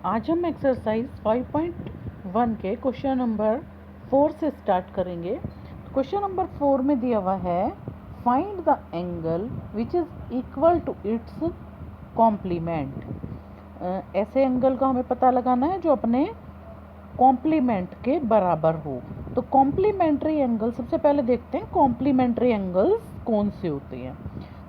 आज हम एक्सरसाइज 5.1 के क्वेश्चन नंबर 4 से स्टार्ट करेंगे। क्वेश्चन नंबर 4 में दिया हुआ है find the angle which is equal to its complement. ऐसे एंगल का हमें पता लगाना है जो अपने कॉम्प्लीमेंट के बराबर हो। तो कॉम्प्लीमेंट्री एंगल सबसे पहले देखते हैं कॉम्प्लीमेंट्री एंगल्स कौन से होते हैं।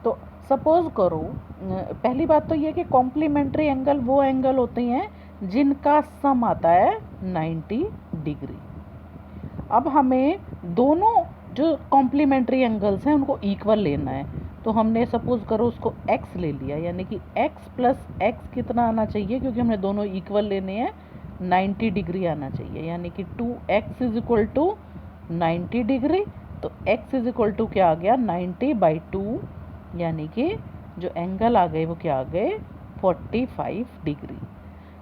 तो सपोज करो पहली बात तो ये कि कॉम्प्लीमेंट्री एंगल वो एंगल होते हैं जिनका सम आता है 90 डिग्री। अब हमें दोनों जो कॉम्प्लीमेंट्री एंगल्स हैं उनको इक्वल लेना है। तो हमने सपोज करो उसको x ले लिया, यानी कि x प्लस x कितना आना चाहिए, क्योंकि हमने दोनों इक्वल लेने हैं 90 डिग्री आना चाहिए, यानी कि 2x is equal to 90 degree. तो x इज इक्वल टू क्या आ गया 90/2, यानी कि जो एंगल आ गए वो क्या आ गए 45 डिग्री।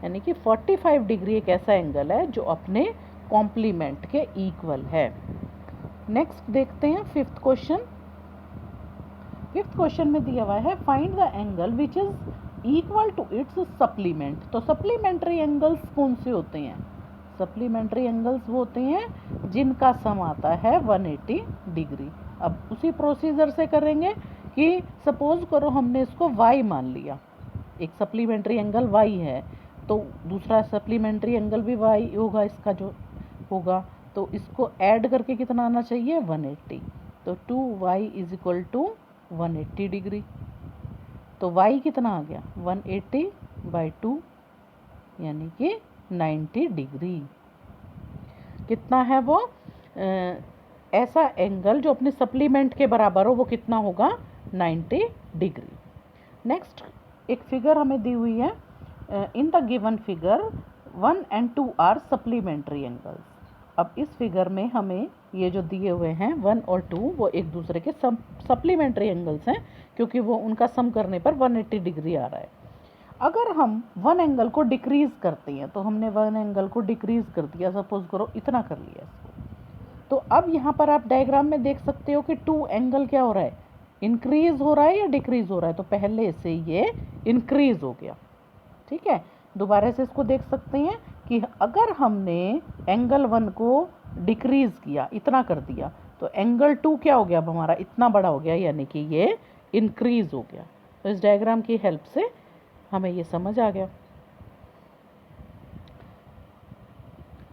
यानी कि 45 डिग्री एक ऐसा एंगल है जो अपने कॉम्प्लीमेंट के इक्वल है। नेक्स्ट देखते हैं फिफ्थ क्वेश्चन। फिफ्थ क्वेश्चन में दिया हुआ है find the angle which is equal to its supplement. तो सप्लीमेंट्री एंगल्स कौन से होते हैं? सप्लीमेंट्री एंगल्स वो होते हैं जिनका सम आता है 180 डिग्री। अब उसी प्रोसीजर से करेंगे कि सपोज करो हमने इसको y मान लिया, एक सप्लीमेंट्री एंगल y है, तो दूसरा सप्लीमेंट्री एंगल भी y होगा, इसका जो होगा तो इसको ऐड करके कितना आना चाहिए 180। तो 2y is equal to 180 degree. तो y कितना आ गया 180/2, यानी कि 90 डिग्री। कितना है वो ऐसा एंगल जो अपने सप्लीमेंट के बराबर हो, वो कितना होगा 90 डिग्री। नेक्स्ट एक फिगर हमें दी हुई है, in the given figure 1 and 2 are supplementary angles. अब इस फिगर में हमें ये जो दिए हुए हैं 1 और 2 वो एक दूसरे के सप्लीमेंट्री एंगल्स हैं, क्योंकि वो उनका सम करने पर 180 डिग्री आ रहा है। अगर हम वन एंगल को डिक्रीज करते हैं, तो हमने वन एंगल को डिक्रीज कर दिया, सपोज करो इतना कर लिया इसको, तो अब यहाँ पर आप डायग्राम में देख सकते हो कि 2 एंगल क्या हो रहा है, इंक्रीज हो रहा है या डिक्रीज हो रहा है। तो पहले से ये इंक्रीज हो गया, ठीक है। दोबारा से इसको देख सकते हैं कि अगर हमने एंगल 1 को डिक्रीज किया, इतना कर दिया, तो एंगल 2 क्या हो गया अब हमारा इतना बड़ा हो गया, यानी कि ये इंक्रीज हो गया। तो इस डायग्राम की हेल्प से हमें ये समझ आ गया।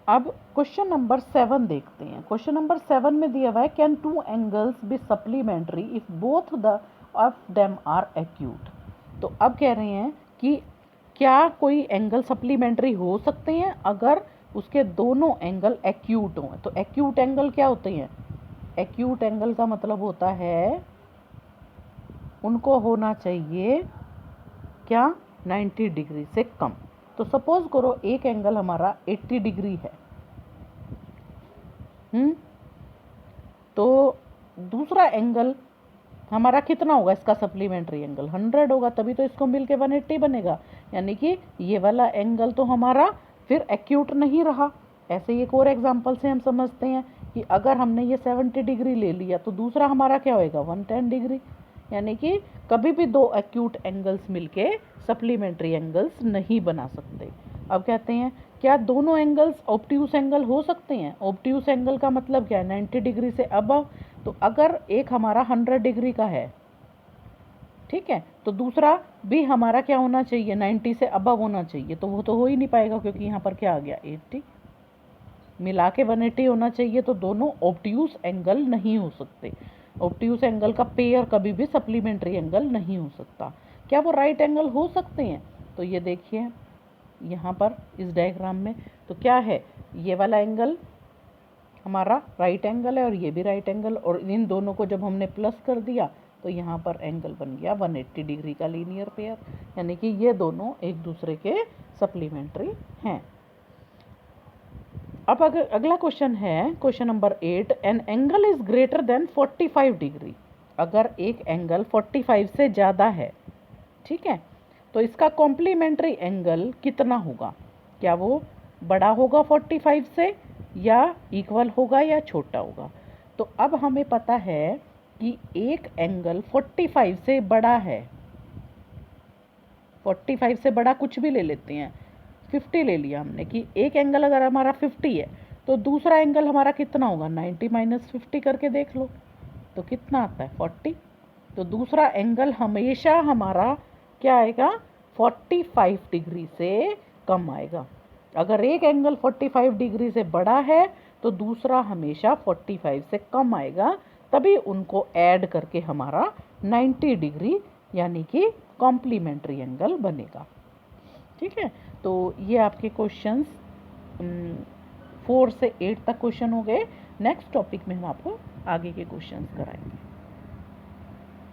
अब क्वेश्चन नंबर 7 देखते हैं। क्वेश्चन नंबर 7 में दिया हुआ है can 2 angles be supplementary if both the of them are acute. तो अब कह रहे हैं कि क्या कोई एंगल सप्लीमेंट्री हो सकते हैं अगर उसके दोनों एंगल एक्यूट हों। तो एक्यूट एंगल क्या होते हैं? एक्यूट एंगल का मतलब होता है उनको होना चाहिए क्या 90 डिग्री से कम। तो सपोज करो एक एंगल हमारा 80 डिग्री है, तो दूसरा एंगल हमारा कितना होगा, इसका सप्लीमेंट्री एंगल 100 होगा, तभी तो इसको मिलके 180 बनेगा। यानी कि ये वाला एंगल तो हमारा फिर एक्यूट नहीं रहा। ऐसे ही एक और एग्जांपल से हम समझते हैं कि अगर हमने ये 70 डिग्री ले लिया, तो दूसरा हमारा क्या होएगा 110 डिग्री। यानी कि कभी भी दो एक्यूट एंगल्स मिलके सप्लीमेंट्री एंगल्स नहीं बना सकते। अब कहते हैं क्या दोनों एंगल्स ऑब्ट्यूस एंगल हो सकते हैं? ऑब्ट्यूस एंगल का मतलब क्या है 90 डिग्री से अबव। तो अगर एक हमारा 100 डिग्री का है, ठीक है, तो दूसरा भी हमारा क्या होना चाहिए 90 से अबव होना चाहिए। तो वो तो हो ही नहीं पाएगा, क्योंकि यहाँ पर क्या आ गया 80, मिला के 180 होना चाहिए। तो दोनों ऑब्ट्यूस एंगल नहीं हो सकते। ऑब्ट्यूस एंगल का पेयर कभी भी सप्लीमेंट्री एंगल नहीं हो सकता। क्या वो राइट एंगल हो सकते हैं? तो ये देखिए यहाँ पर इस डायग्राम में, तो क्या है ये वाला एंगल हमारा राइट एंगल है और ये भी राइट एंगल, और इन दोनों को जब हमने प्लस कर दिया तो यहाँ पर एंगल बन गया 180 डिग्री का लीनियर पेयर। यानी कि ये दोनों एक दूसरे के सप्लीमेंट्री हैं। अब अगर अगला क्वेश्चन है question number 8, an angle is greater than 45 degree. अगर एक एंगल 45 से ज़्यादा है, ठीक है, तो इसका कॉम्प्लीमेंट्री एंगल कितना होगा? क्या वो बड़ा होगा 45 से, या इक्वल होगा, या छोटा होगा? तो अब हमें पता है कि एक एंगल 45 से बड़ा है, 45 से बड़ा कुछ भी ले लेते हैं, 50 ले लिया हमने कि एक एंगल अगर हमारा 50 है तो दूसरा एंगल हमारा कितना होगा, 90 माइनस 50 करके देख लो तो कितना आता है 40। तो दूसरा एंगल हमेशा हमारा क्या आएगा, 45 डिग्री से कम आएगा। अगर एक एंगल 45 डिग्री से बड़ा है तो दूसरा हमेशा 45 से कम आएगा, तभी उनको ऐड करके हमारा 90 डिग्री यानी कि कॉम्प्लीमेंट्री एंगल बनेगा। ठीक है, तो ये आपके क्वेश्चंस 4 से 8 तक क्वेश्चन हो गए। नेक्स्ट टॉपिक में हम आपको आगे के क्वेश्चंस कराएंगे।